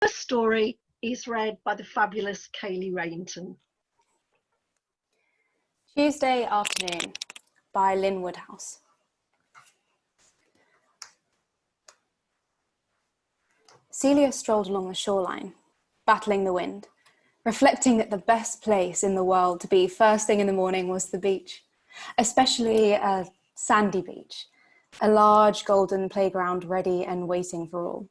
first story is read by the fabulous Kayley Rainton. Tuesday Afternoon by Lynn Woodhouse. Celia strolled along the shoreline, battling the wind, reflecting that the best place in the world to be first thing in the morning was the beach, especially a sandy beach, a large golden playground ready and waiting for all.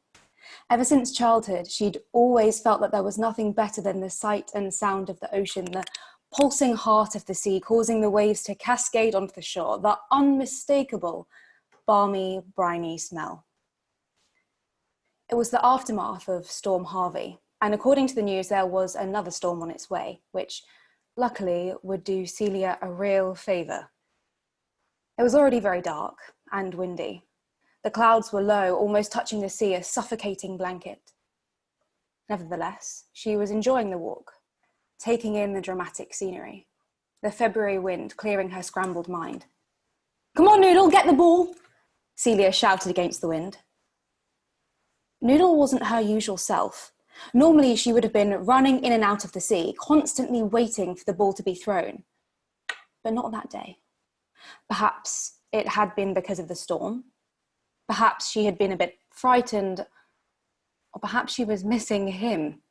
Ever since childhood, she'd always felt that there was nothing better than the sight and sound of the ocean, the pulsing heart of the sea causing the waves to cascade onto the shore, the unmistakable, balmy, briny smell. It was the aftermath of Storm Harvey, and according to the news, there was another storm on its way, which luckily would do Celia a real favour. It was already very dark and windy. The clouds were low, almost touching the sea, a suffocating blanket. Nevertheless, she was enjoying the walk, taking in the dramatic scenery, the February wind clearing her scrambled mind. "Come on, Noodle, get the ball!" Celia shouted against the wind. Noodle wasn't her usual self. Normally, she would have been running in and out of the sea, constantly waiting for the ball to be thrown. But not that day. Perhaps it had been because of the storm. Perhaps she had been a bit frightened, or perhaps she was missing him.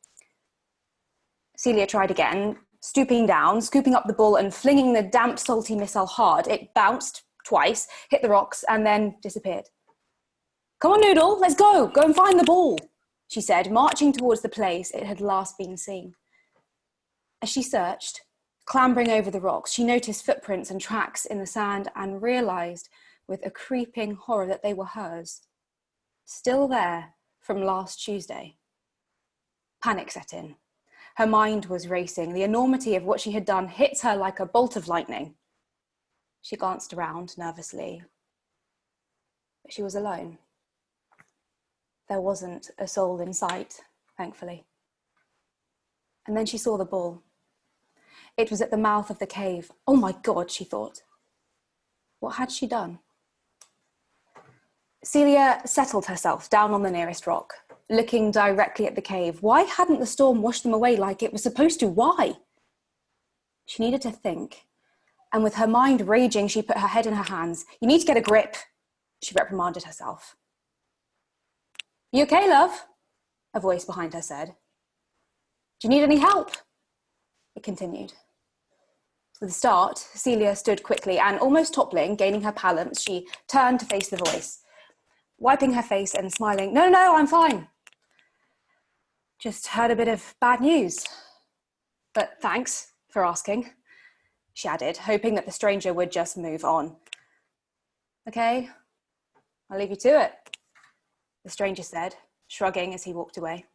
Celia tried again, stooping down, scooping up the ball and flinging the damp, salty missile hard. It bounced twice, hit the rocks, and then disappeared. "Come on, Noodle, let's go. Go and find the ball," she said, marching towards the place it had last been seen. As she searched, clambering over the rocks, she noticed footprints and tracks in the sand and realised with a creeping horror that they were hers, still there from last Tuesday. Panic set in. Her mind was racing. The enormity of what she had done hit her like a bolt of lightning. She glanced around nervously, but she was alone. There wasn't a soul in sight, thankfully. And then she saw the ball. It was at the mouth of the cave. Oh my God, she thought. What had she done? Celia settled herself down on the nearest rock, looking directly at the cave. Why hadn't the storm washed them away like it was supposed to? Why? She needed to think. And with her mind raging, she put her head in her hands. "You need to get a grip," she reprimanded herself. "You okay, love?" a voice behind her said. "Do you need any help?" It continued. With a start, Celia stood quickly and, almost toppling, gaining her balance, she turned to face the voice, wiping her face and smiling. No, I'm fine. Just heard a bit of bad news. But thanks for asking," she added, hoping that the stranger would just move on. "Okay, I'll leave you to it," the stranger said, shrugging as he walked away.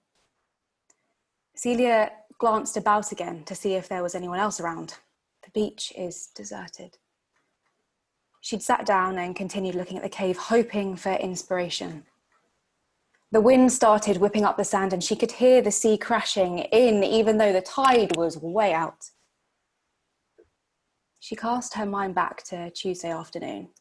Celia glanced about again to see if there was anyone else around. The beach is deserted. She'd sat down and continued looking at the cave, hoping for inspiration. The wind started whipping up the sand and she could hear the sea crashing in, even though the tide was way out. She cast her mind back to Tuesday afternoon.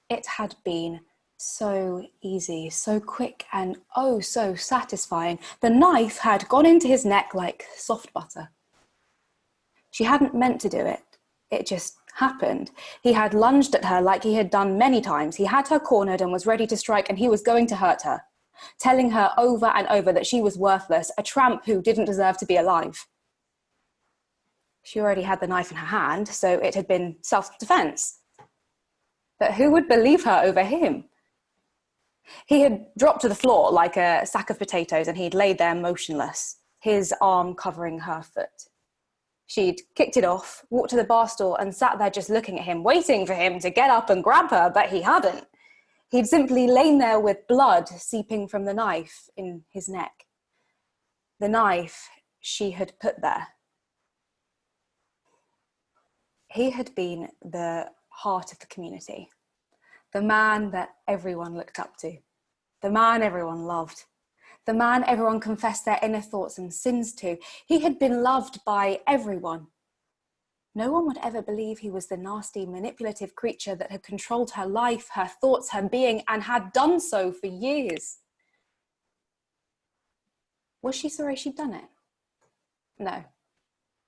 It had been so easy, so quick, and oh so satisfying. The knife had gone into his neck like soft butter. She hadn't meant to do it. It just happened. He had lunged at her like he had done many times. He had her cornered and was ready to strike, and he was going to hurt her, telling her over and over that she was worthless, a tramp who didn't deserve to be alive. She already had the knife in her hand, so it had been self-defense. But who would believe her over him? He had dropped to the floor like a sack of potatoes and he'd laid there motionless, his arm covering her foot. She'd kicked it off, walked to the bar stool and sat there just looking at him, waiting for him to get up and grab her, but he hadn't. He'd simply lain there with blood seeping from the knife in his neck. The knife she had put there. He had been the heart of the community, the man that everyone looked up to, the man everyone loved, the man everyone confessed their inner thoughts and sins to. He had been loved by everyone. No one would ever believe he was the nasty, manipulative creature that had controlled her life, her thoughts, her being, and had done so for years. Was she sorry she'd done it? No.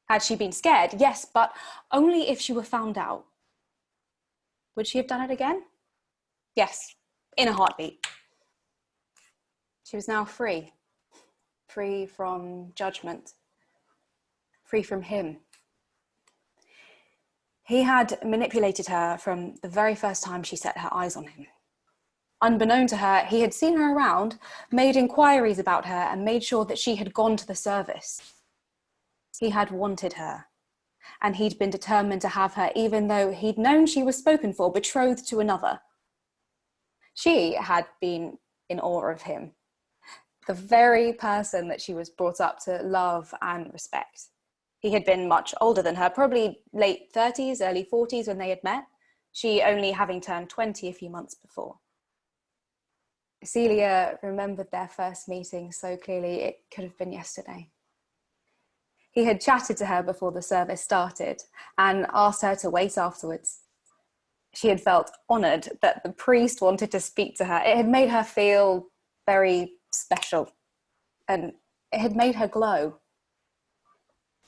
Had she been scared? Yes, but only if she were found out. Would she have done it again? Yes, in a heartbeat. She was now free. Free from judgment. Free from him. He had manipulated her from the very first time she set her eyes on him. Unbeknown to her, he had seen her around, made inquiries about her, and made sure that she had gone to the service. He had wanted her, and he'd been determined to have her, even though he'd known she was spoken for, betrothed to another. She had been in awe of him, the very person that she was brought up to love and respect. He had been much older than her, probably late 30s, early 40s when they had met, she only having turned 20 a few months before. Celia remembered their first meeting so clearly it could have been yesterday. He had chatted to her before the service started and asked her to wait afterwards. She had felt honoured that the priest wanted to speak to her. It had made her feel very special, and it had made her glow.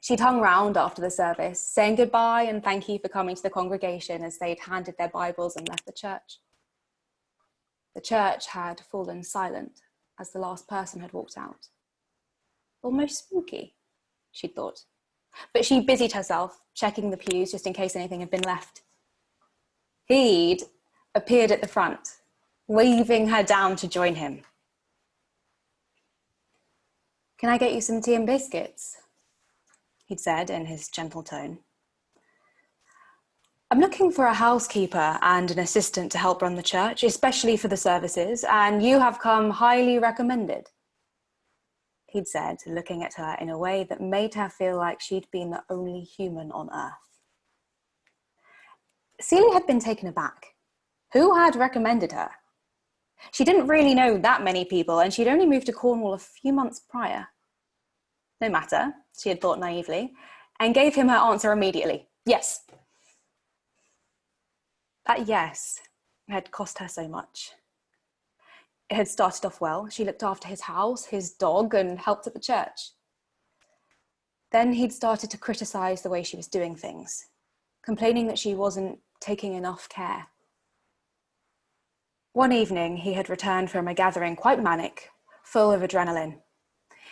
She'd hung round after the service, saying goodbye and thank you for coming to the congregation as they'd handed their Bibles and left the church. The church had fallen silent as the last person had walked out. Almost spooky, she'd thought. But she busied herself, checking the pews just in case anything had been left. He'd appeared at the front, waving her down to join him. "Can I get you some tea and biscuits?" he'd said in his gentle tone. "I'm looking for a housekeeper and an assistant to help run the church, especially for the services, and you have come highly recommended," he'd said, looking at her in a way that made her feel like she'd been the only human on earth. Celia had been taken aback. Who had recommended her? She didn't really know that many people, and she'd only moved to Cornwall a few months prior. No matter, she had thought naively, and gave him her answer immediately. Yes. That yes had cost her so much. It had started off well. She looked after his house, his dog, and helped at the church. Then he'd started to criticise the way she was doing things, complaining that she wasn't taking enough care. One evening, he had returned from a gathering quite manic, full of adrenaline.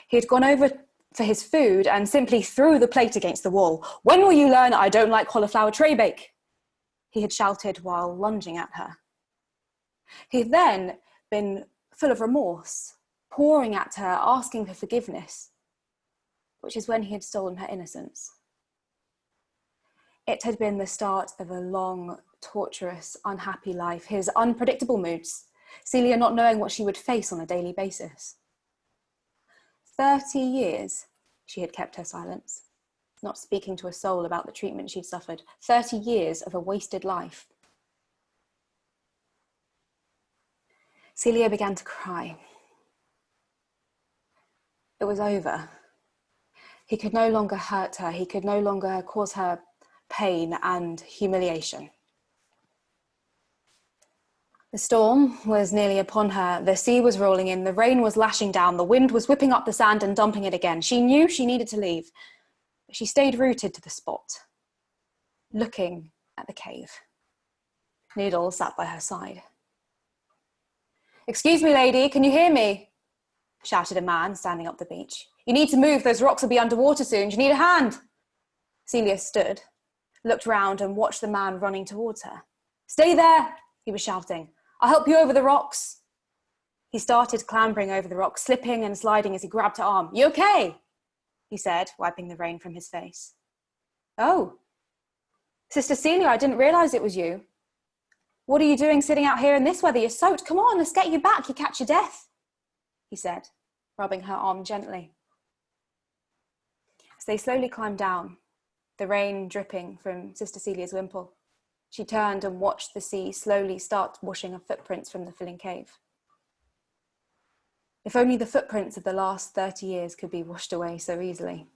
He had gone over for his food and simply threw the plate against the wall. "When will you learn I don't like cauliflower tray bake?" he had shouted while lunging at her. He'd then been full of remorse, pouring at her, asking for forgiveness, which is when he had stolen her innocence. It had been the start of a long, torturous, unhappy life, his unpredictable moods, Celia not knowing what she would face on a daily basis. 30 years she had kept her silence, not speaking to a soul about the treatment she'd suffered. 30 years of a wasted life. Celia began to cry. It was over. He could no longer hurt her. He could no longer cause her pain and humiliation. The storm was nearly upon her. The sea was rolling in. The rain was lashing down. The wind was whipping up the sand and dumping it again. She knew she needed to leave, but she stayed rooted to the spot, looking at the cave. Needle sat by her side. "Excuse me, lady, can you hear me?" shouted a man standing up the beach. "You need to move. Those rocks will be underwater soon. Do you need a hand?" Celia stood, looked round and watched the man running towards her. "Stay there," he was shouting. "I'll help you over the rocks." He started clambering over the rocks, slipping and sliding as he grabbed her arm. "You okay?" he said, wiping the rain from his face. "Oh, Sister Celia, I didn't realise it was you. What are you doing sitting out here in this weather? You're soaked. Come on, let's get you back. You catch your death," he said, rubbing her arm gently. As they slowly climbed down, the rain dripping from Sister Celia's wimple, she turned and watched the sea slowly start washing her footprints from the filling cave. If only the footprints of the last 30 years could be washed away so easily.